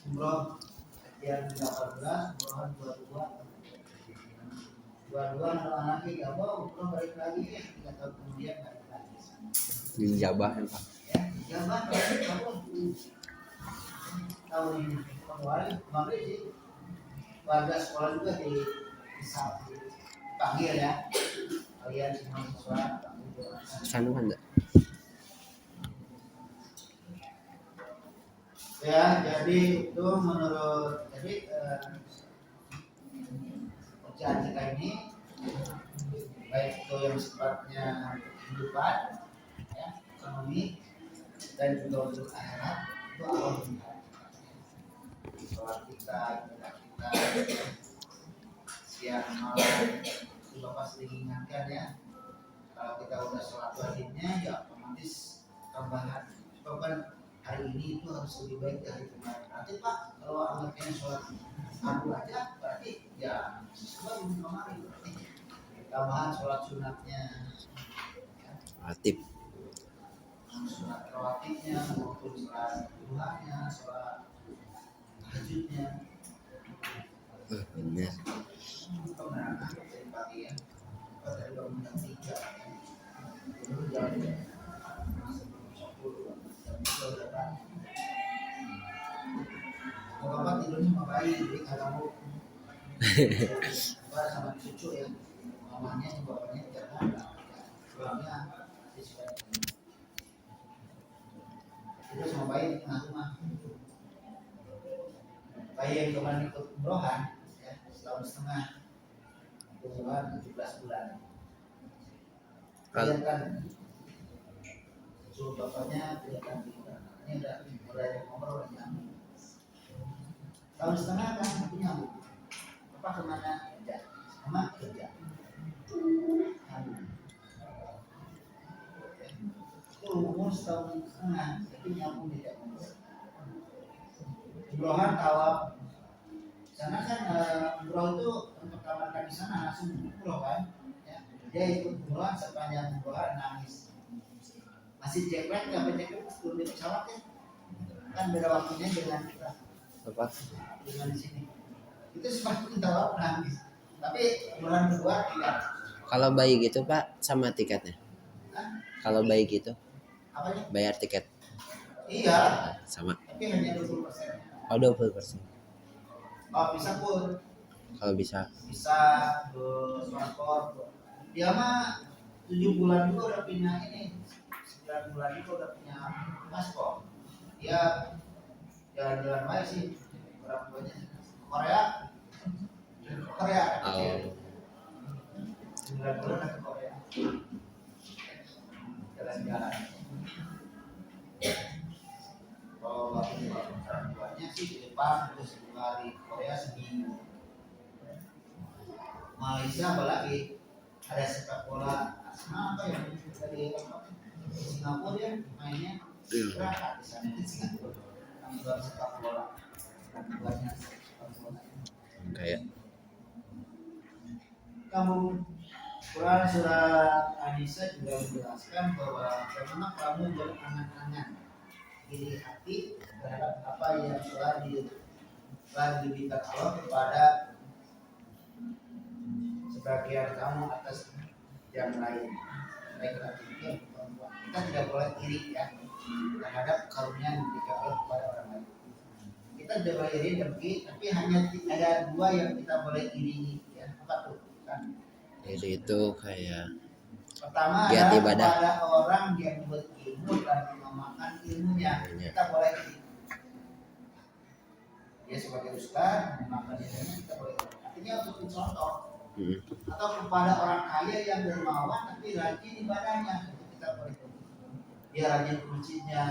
umroh yang 18 umrohan 22 anak-anak kita umroh balik lagi ya 3 tahun kemudian balik lagi dijabah ya Pak. ya dijabah kamu tahun ini kemarin sih warga sekolah juga dipanggil ya kalian semua siswa Sanu kan enggak? Ya jadi itu menurut kerjaan kita ini baik itu yang sifatnya kehidupan ya, ekonomi dan juga untuk akhirat itu alhamdulillah sholat kita ibadah kita siang malam itu Bapak sering ingatkan ya kalau kita udah sholat wajibnya ya otomatis tambahan kan hari ini itu harus lebih baik dari kemarin nanti Pak kalau anaknya sholat fardu aja berarti ya sesuai dengan kemarin berarti tambahan sholat sunatnya Aktif. sholat rawatibnya maupun sholat duhanya sholat tahajudnya Benar. pernah dari pagi ya dari bangun jam 3 itu jam 10 jam 10 Bapak tidurnya sama bayi jadi kalau mau sama cucu ya mamanya yang bapaknya jangan pulangnya disukai tidur sama bayi di tengah rumah bayi yang kemarin ikut umrohan ya setahun setengah umrohan 17 bulan kelihatan suhu bapaknya kelihatan ini udah mulai ngobrol yang tahun setengah kan aku nyambung apa kemana kerja sama kerja itu umur setahun setengah tapi nyambung tidak umur umrohan tawaf sana kan umroh itu untuk kamar di sana langsung umroh kan ya. Dia ikut umrohan sepanjang umrohan nangis masih jet lag nggak banyak turun di pesawat ya kan beda waktunya dengan kita Apa? dengan di sini itu seperti tawaf nangis tapi umrohan kedua tidak Kalau bayi gitu Pak sama tiketnya. kan Kalau bayi gitu apanya bayar tiket iya sama. tapi hanya 20%. Oh 20%. Oh bisa pun Kalau bisa. bisa ke transport dia mah 7 bulan juga udah punya ini 9 bulan juga udah punya paspor dia jalan-jalan baik sih orang tuanya Korea Oh. 9 bulan ke Korea jalan-jalan kalau orang tuanya sih di Jepang terus 2 hari Korea seminggu Malaysia apalagi ada sepak bola apa yang dari Singapura ya mainnya berangkat di sana di Singapura nonton sepak bola banyak sepak bola Kayak kamu Quran surat An-Nisa juga menjelaskan bahwa bagaimana kamu berangan-angan iri hati terhadap apa yang telah diberikan Allah kepada sebagian kamu atas yang lain baik laki-laki maupun perempuan kita tidak boleh iri ya terhadap karunia yang diberikan Allah kepada orang lain kita tidak boleh iri dengki tapi hanya ada 2 yang kita boleh iri ya apa tuh kan itu kayak pertama giat adalah ibadah. kepada orang yang berilmu dan memakan ilmunya kita boleh iri dia sebagai ustaz memakan ilmunya kita boleh iri artinya untuk contoh atau kepada orang kaya yang dermawan tapi rajin ibadahnya itu kita boleh dia rajin ke masjidnya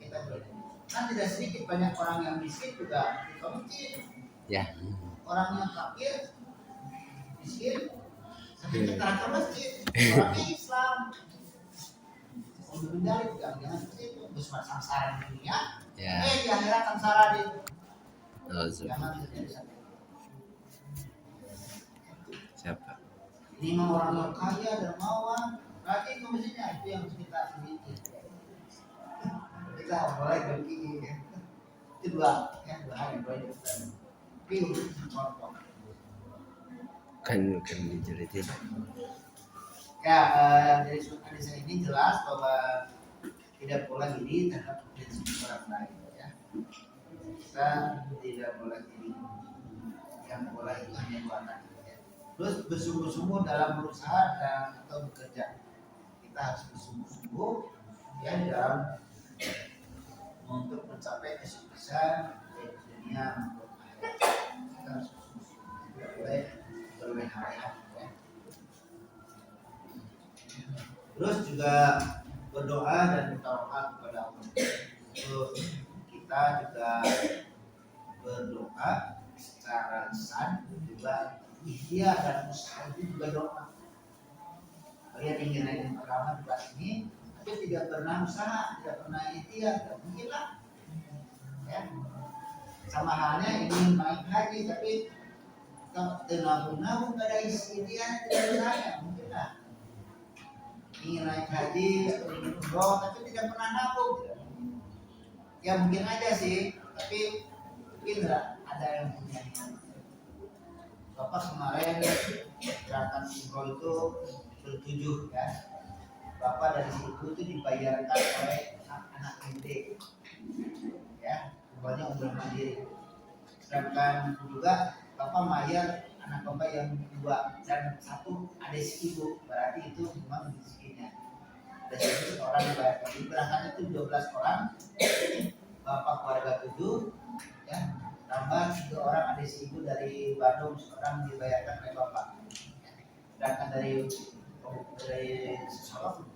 kita boleh kan tidak sedikit banyak orang yang miskin juga di masjid Ya. orang yang fakir miskin tapi kita ke masjid orang Islam untuk menjadi jangan seperti itu besar samsara di dunia Ya. di akhirat samsara di Jangan terjadi sampai siapa? ini mah orang yang kaya dermawan rajin ke masjidnya itu yang kita miliki kita boleh pergi itu itu dua hal yang boleh dilakukan. Tapi untuk contoh kan dijeritin. ya, dari surat hadis ini jelas bahwa tidak boleh iri terhadap prinsip orang lain ya. Kita tidak boleh iri, yang boleh itu hanya dua kata ya. Terus bersungguh-sungguh dalam berusaha dan atau bekerja, kita harus bersungguh-sungguh ya di dalam untuk mencapai kesuksesan baik dunia maupun akhirat. Kita harus bersungguh-sungguh, tidak boleh berleha-leha ya. Terus juga berdoa dan bertawakal kepada Allah. Terus kita juga berdoa secara lisan, juga ikhtiar dan usaha itu juga doa. Kalian ingin naik pertama di kelas ini, tapi tidak pernah usaha, tidak pernah ikhtiar, tidak mungkin lah. Ya. Sama halnya ingin naik haji, tapi nabung-nabung gak ada ikhtiar, tidak usaha, mungkin lah. Ingin naik haji atau ingin umroh, tapi tidak pernah nabung. Ya mungkin aja sih, tapi mungkin ada yang punya. Bapak kemarin gerakan umroh itu bertujuh ya. Bapak dari situ itu dibayarkan oleh anak ente, ya, umrohnya umroh mandiri. Sedangkan juga Bapak bayar anak Bapak yang dua dan satu adik ibu, berarti itu memang miskinnya. Dan itu orang yang bayar. Jadi berangkatnya itu 12 orang, Bapak keluarga 7, ya, tambah 3 orang adik ibu dari Bandung, seorang dibayarkan oleh Bapak. Sedangkan dari Solo,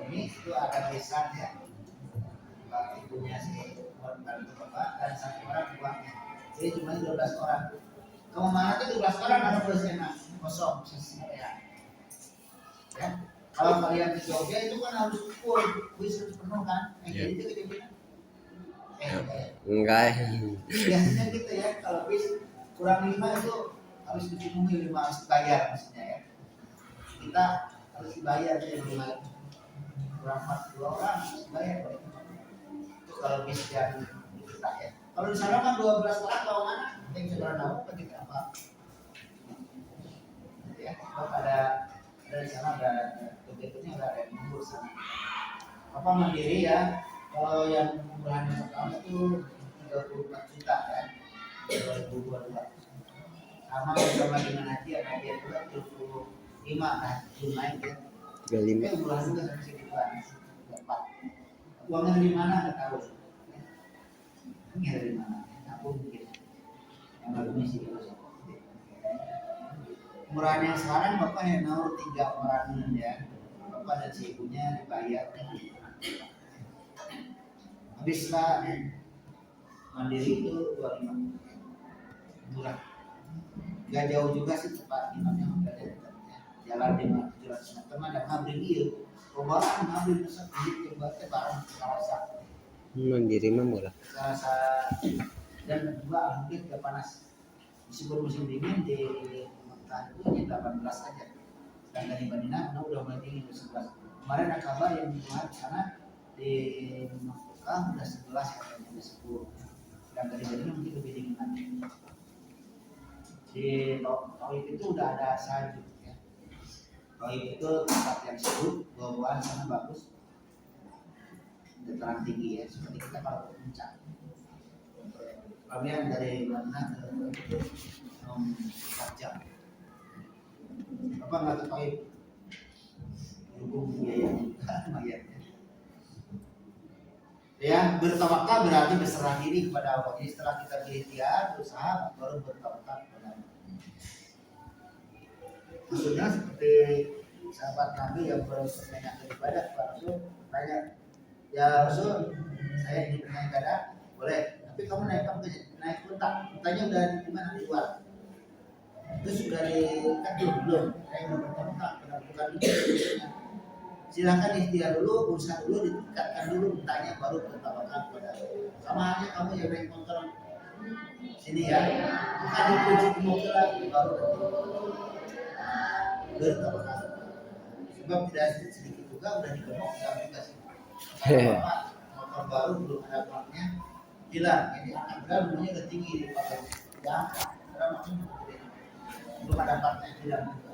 ini itu ada besan ya, Bapak ibunya si bantu Bapak dan 1 orang uangnya. Jadi cuma 12 orang. Kamu mana tuh 12 orang ada bersama kosong sisi ya. Ya. Kalau kalian di Jogja itu kan harus full, harus penuh kan? Jadi itu gede-gede. Enggak. Biasanya gitu ya, kalau bis kurang 5 itu harus dipenuhi 5 harus dibayar maksudnya ya. Kita harus dibayar yang 5 kurang 4 2 orang harus dibayar. Itu kalau bis yang kita ya. Kalau di sana kan 12 orang kalau mana? Yang seberang tahu bagi apa? Ya, kalau ada di sana ada begitu ada yang ngurus sana. Apa mandiri ya? Kalau yang bulan pertama itu 34 juta ya, 2022. Sama bersama dengan haji ada dia juga 75 nah belum naik ya. 35. Bulan juga sampai segituan. Uangnya dari mana nggak tahu. Uangnya dari mana? Aku mungkin yang baru misi. Murahan yang sekarang Bapak yang naur 3 orang ya. Bapak dan si ibunya dibayar dengan habislah mandiri itu 25 murah. Gak jauh juga sih tempat imamnya jalan 500 meter ada ngabring iya. Perubahan ngabring besar di coba barang terasa. Mandiri mah murah. Terasa dan juga alhamdulillah tidak panas. Meskipun musim dingin di Mekah itu hanya 18 aja. Dan dari Madinah udah mulai dingin 11. Kemarin ada kabar yang di sana di Mekah udah 11 katanya udah 10. Dan dari Madinah mungkin lebih dingin lagi. Di Taif itu udah ada salju ya. Taif itu tempat yang sejuk, bawaan sana bagus. Dataran tinggi ya, seperti kita kalau ke puncak. Kalian dari mana ke itu 4 jam. Apa nggak ke Taif? Hubung biaya lumayan. Ya, bertawakal berarti berserah diri kepada Allah. Jadi setelah kita berikhtiar, berusaha, baru bertawakal kepada Allah. Maksudnya seperti sahabat Nabi yang bertanya ibadah kepada Rasul, tanya, ya Rasul, saya ingin bertanya ibadah, boleh. Tapi kamu naik unta, untanya udah di mana di luar. Itu sudah dikatur belum? Saya mau bertawakal kepada bukan itu. Silahkan ikhtiar dulu, berusaha dulu, ditingkatkan dulu untanya, baru bertawakal kepada Allah. Sama halnya kamu yang naik motor sini ya, bukan dikunci di motor lagi, baru bertawakal. Sebab tidak sedikit juga udah digemuk, tidak juga sih. Motor baru belum ada platnya, hilang. Jadi anak berat umurnya udah tinggi di pakai diangkat karena makin belum ada partnya hilang juga.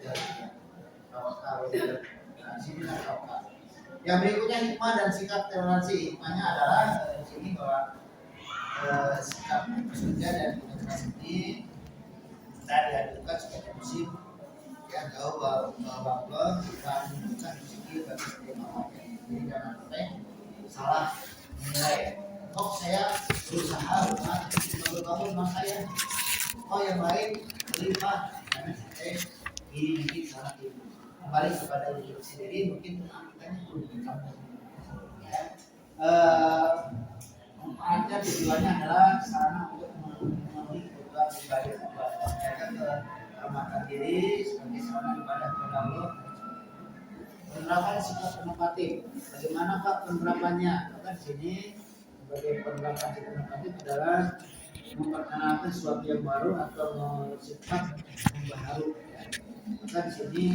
Ya, kawat sini lah kawat. Yang berikutnya hikmah dan sikap toleransi. Hikmahnya adalah di sini bahwa sikap kerja dan komunikasi ini kita diadukan sebagai musim yang jauh bahwa kita menunjukkan rezeki bagi setiap orang. Jadi jangan sampai salah menilai. Oh saya berusaha bangun rumah saya. Oh yang lain berlimpah karena saya ini salah itu. Kembali kepada diri sendiri mungkin kita belum ya. Manfaatnya tujuannya adalah sarana untuk memenuhi kebutuhan ibadah mereka keselamatan diri sebagai sarana ibadah kepada Allah. Penerapan sikap inovatif. Bagaimana Pak penerapannya? Maka di sini sebagai penerapan sikap inovatif adalah memperkenalkan sesuatu yang baru atau sifat membaharu. Maka di sini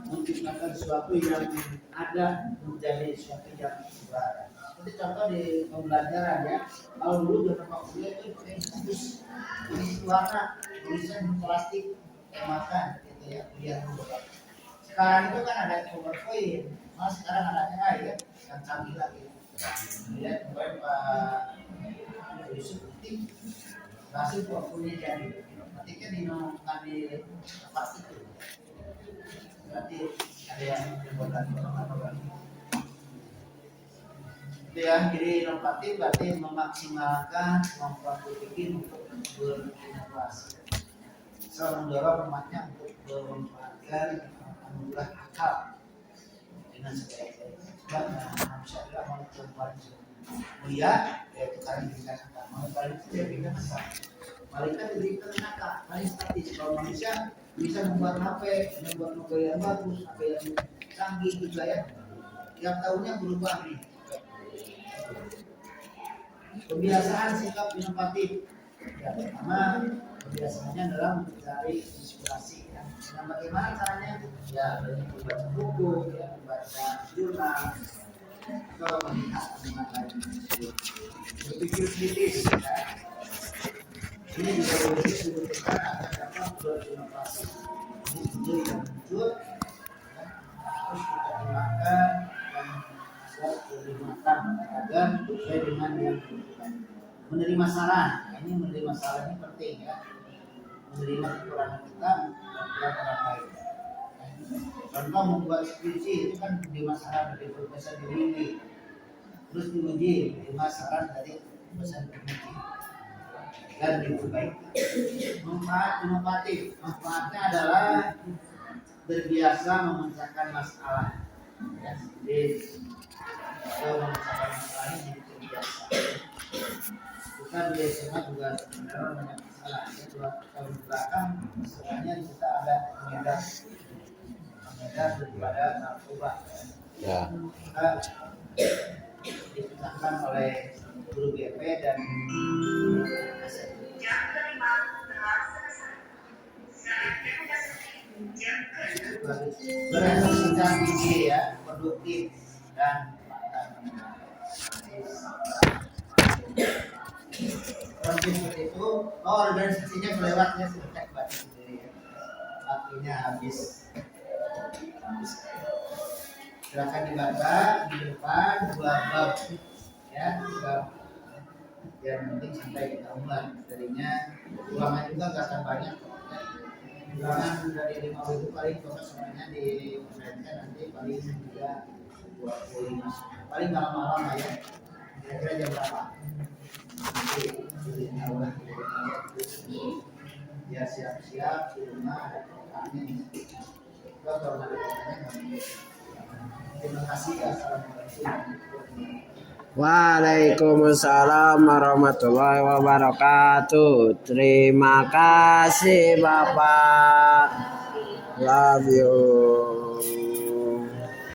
menciptakan sesuatu yang ada menjadi sesuatu yang baru. Seperti contoh di pembelajaran ya. Kalau dulu zaman kuliah itu pakai buku ini warna tulisan plastik makan gitu ya kuliah dulu. Sekarang itu kan ada PowerPoint, malah sekarang ada AI ya yang canggih lagi. Lihat kemarin Pak Yusuf ketik hasil PowerPoint-nya jadi. Ketika di tempat itu berarti ada yang membuat orang itu ya. Jadi inovatif berarti memaksimalkan kemampuan berpikir untuk berinovasi. Selalu mendorong umatnya untuk memanfaatkan anugerah akal dengan sebaik-baiknya. Sebab manusia adalah makhluk yang paling mulia, yaitu kali diberikan akal. Makhluk paling mulia diberikan akal. Malaikat diberikan akal, paling statis. Kalau manusia bisa membuat HP, membuat mobil yang bagus, HP yang canggih juga ya. Tiap tahunnya berubah nih. Kebiasaan sikap inovatif. Ya, pertama kebiasaannya adalah mencari inspirasi. Nah, bagaimana caranya? Ya, banyak membaca buku, ya, membaca jurnal, atau melihat teman lain. Berpikir kritis. Ya. Ini juga dibutuhkan agar dapat berinovasi. Ini ide yang muncul, ya, terus kita kembangkan dan dimakan agar sesuai dengan yang dibutuhkan. Menerima saran, nah, ini menerima saran ini penting ya. Menerima kekurangan kita dan orang lain. Contoh membuat skripsi itu kan menerima saran dari profesor Dewi, terus diuji menerima saran dari profesor penguji dan diperbaiki. Manfaat inovatif, manfaatnya adalah berbiasa memecahkan masalah. Ya, jadi memecahkan masalah ini jadi terbiasa. Kita di SMA juga sebenarnya banyak masalah. Ya, 2 tahun belakang sebenarnya kita ada pengedar daripada narkoba. Ya. Kita dipecahkan oleh guru BP dan berhasil tinggi ya, produktif dan seperti itu. Oh, organisasinya melewatnya sudah batin sendiri ya. Waktunya habis. Silakan dibaca di depan 2 bab ya, bab yang penting sampai kita mulai. Tadinya ulangan juga nggak akan banyak. Ulangan dari 5 itu paling semuanya diperhatikan nanti paling 3-25 paling malam-malam lah ya. Kira-kira jam berapa? Nanti Allah ya siap-siap di rumah ada programnya. Kalau ada programnya terima kasih. Assalamualaikum. Waalaikumsalam warahmatullahi wabarakatuh. Terima kasih Bapak. Love you.